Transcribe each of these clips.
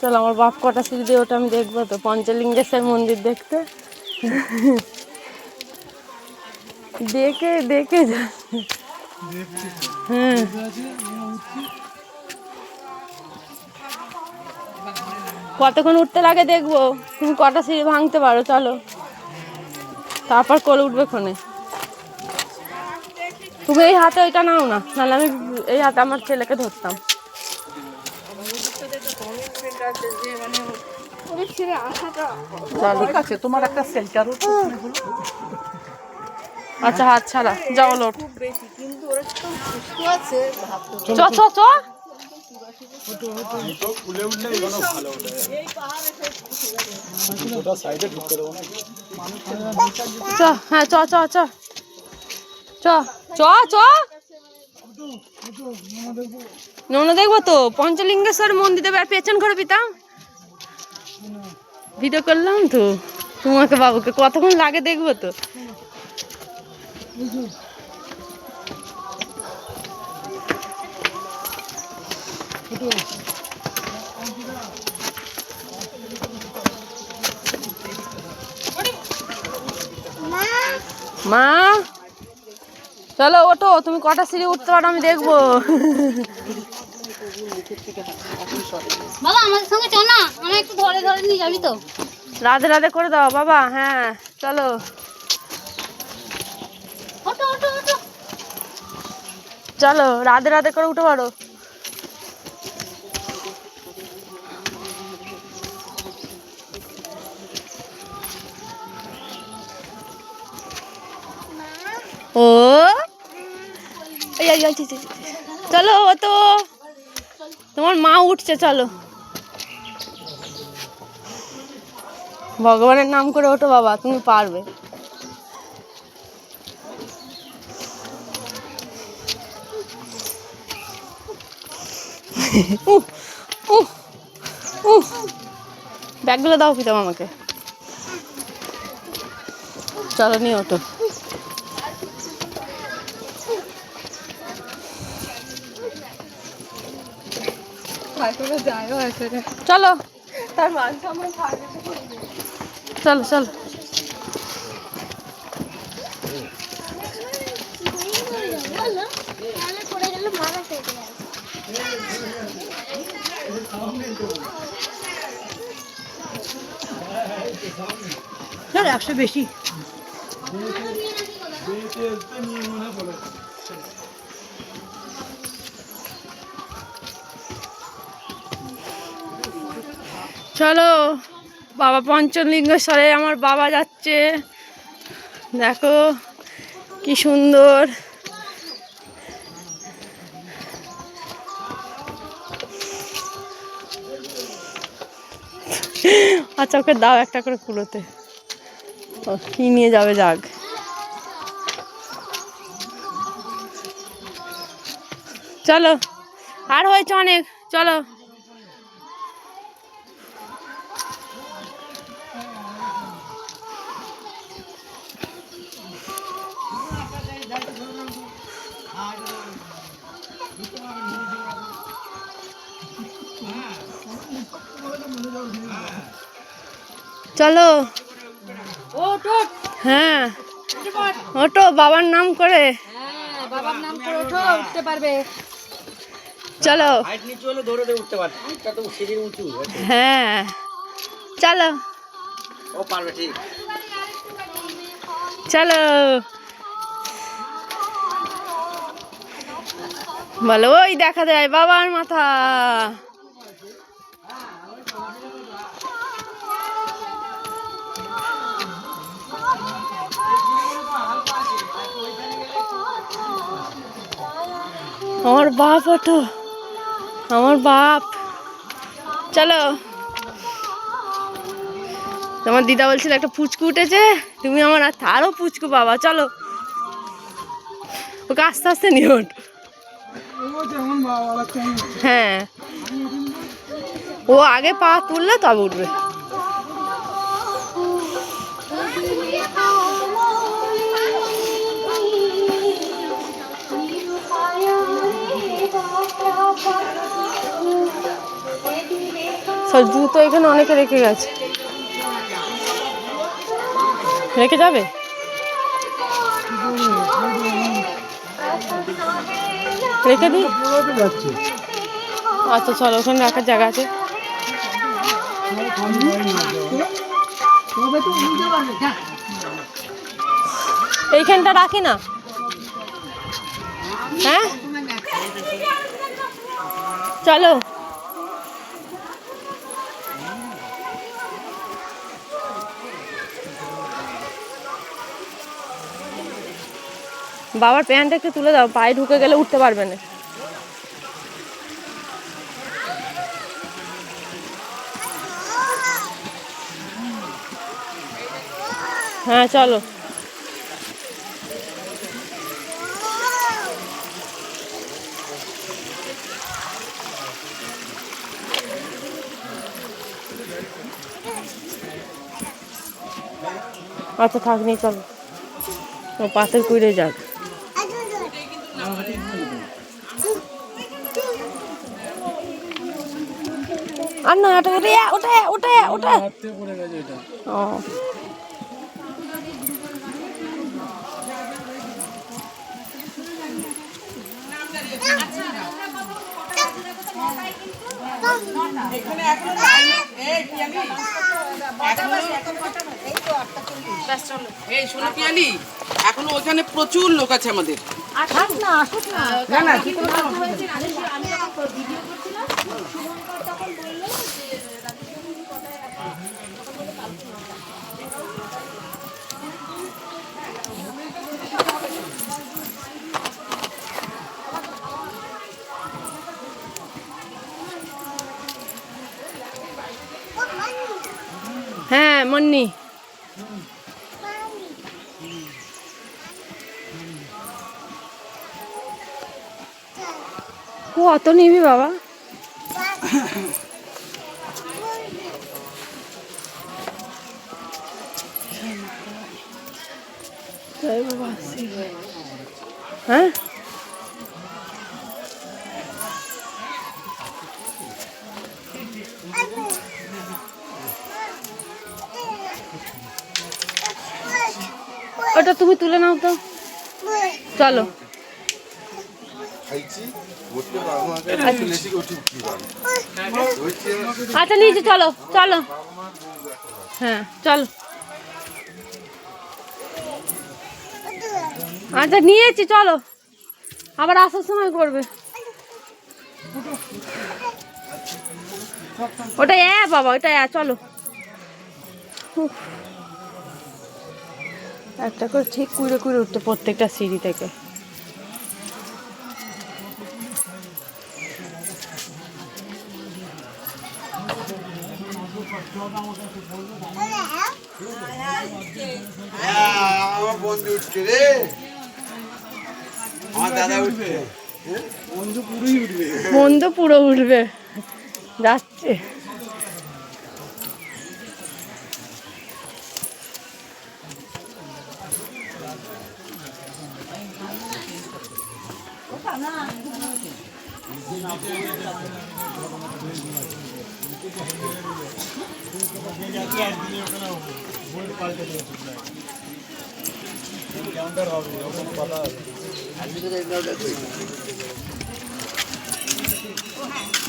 চলো আমার বাপ কটা সিঁড়ি দিয়ে ওটা আমি দেখবো তো, পঞ্চলিঙ্গেশ্বর মন্দির দেখতে। দেখে দেখে হ্যাঁ কতক্ষণ উঠতে লাগে দেখবো, তুমি কটা সিঁড়ি ভাঙতে পারো। চলো তারপর কোলে উঠবে ক্ষণে। তুমি এই হাতে ওইটা নাও না, নাহলে আমি এই হাতে আমার ছেলেকে ধরতাম। তোমার একটা সেল্টার। আচ্ছা হাত ছাড়া, যাও লোট। চ চ চ হ্যাঁ চ চ চ চ চ চ নৌনা দেখবো তো, পঞ্চলিঙ্গেশ্বর মন্দিরে পেছন করে পিতাম ভিডিও করলাম তো তোমাকে বাবুকে, কতক্ষণ লাগে দেখবো তো। মা চলো ওঠো, তুমি কটা সিঁড়ি উঠতে পারো আমি দেখবো। বাবা আমাদের সঙ্গে চল না, আমি একটু ধরে ধরে নিয়ে যাবি তো। রাধে রাধে করে দাও বাবা। হ্যাঁ চলো ওঠো ওঠো ওঠো। চলো রাধে রাধে করে উঠে পারো। ও চলো ও তো তোমার মা উঠছে, চলো ভগবানের নাম করে ওঠো বাবা, তুমি পারবে। ব্যাগগুলো দাও পিতাম আমাকে। চলো নিয়ে ওঠো। চলো তার মান সম্মান চলো চলো একশো বেশি। চলো বাবা পঞ্চলিঙ্গেশ্বরে আমার বাবা যাচ্ছে, দেখো কি সুন্দর। আচ্ছা ওকে দাও একটা করে কুলোতে, কি নিয়ে যাবে যাক। চলো আর হয়েছে অনেক, চলো চলো। হ্যাঁ ওঠো বাবার নাম করে, বাবার নাম করে ওঠো, উঠতে পারবে। চলো হ্যাঁ চলো চলো বলো, ওই দেখা যায় বাবার মাথা। আমার বাপ ওঠো, আমার বাপ। চলো তোমার দিদা বলছিল একটা পুচকু উঠেছে, তুমি আমার আরো পুচকু বাবা। চলো ওকে আস্তে আস্তে নিয়ে ওঠ। হ্যাঁ ও আগে পা তুললে তবে উঠবে। সব জুতো এখানে অনেকে রেখে গেছে। রেখে যাবে? রেখে দিই। আচ্ছা চলো, ওখানে রাখার জায়গা আছে। এইখানটা রাখি না? হ্যাঁ চলো। বাবার প্যান্টটা একটু তুলে দাও, পায়ে ঢুকে গেলে উঠতে পারবে না। হ্যাঁ চলো। আচ্ছা থাক নি, চলো। ও পাথর কুড়ে যাক। আর না, ওটা ওটা ওটা ওটা ওটা ও এখনো ওখানে প্রচুর লোক আছে আমাদের। হ্যাঁ মন্নি, কত নিবি বাবা? হ্যাঁ ওটা তুমি তুলে নাও তো, চলো। আচ্ছা নিচে চলো চলো। হ্যাঁ চলো। আচ্ছা নিয়েছি, চলো। আবার আসার সময় করবে। ওটা বাবা, ওটা চলো। একটা করে ঠিক কুড়ে কুড়ে উঠতে প্রত্যেকটা সিঁড়ি থেকে। আমার বন্ধু উঠছে রে, আমার দাদা উঠবে, বন্ধু পুরো উঠবে, যাচ্ছে।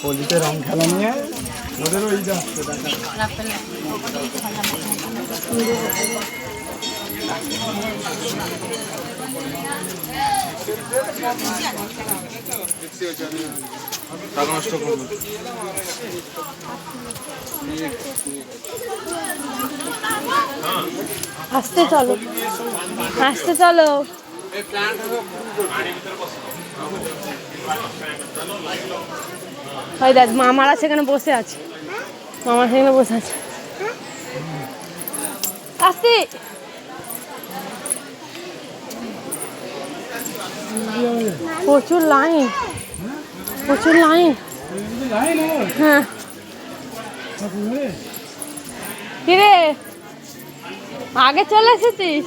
হোলিতে রং খেলা নিয়ে ওদের ওই যাচ্ছে টাকা নষ্ট করবে। আসতে চলো, আসতে চলো। ওই দেখ মামারা সেখানে বসে আছে, মামার সেখানে বসে আছে। আসতে প্রচুর লাইন, প্রচুর লাইন। হ্যাঁ কিরে আগে চলে এসেছিস?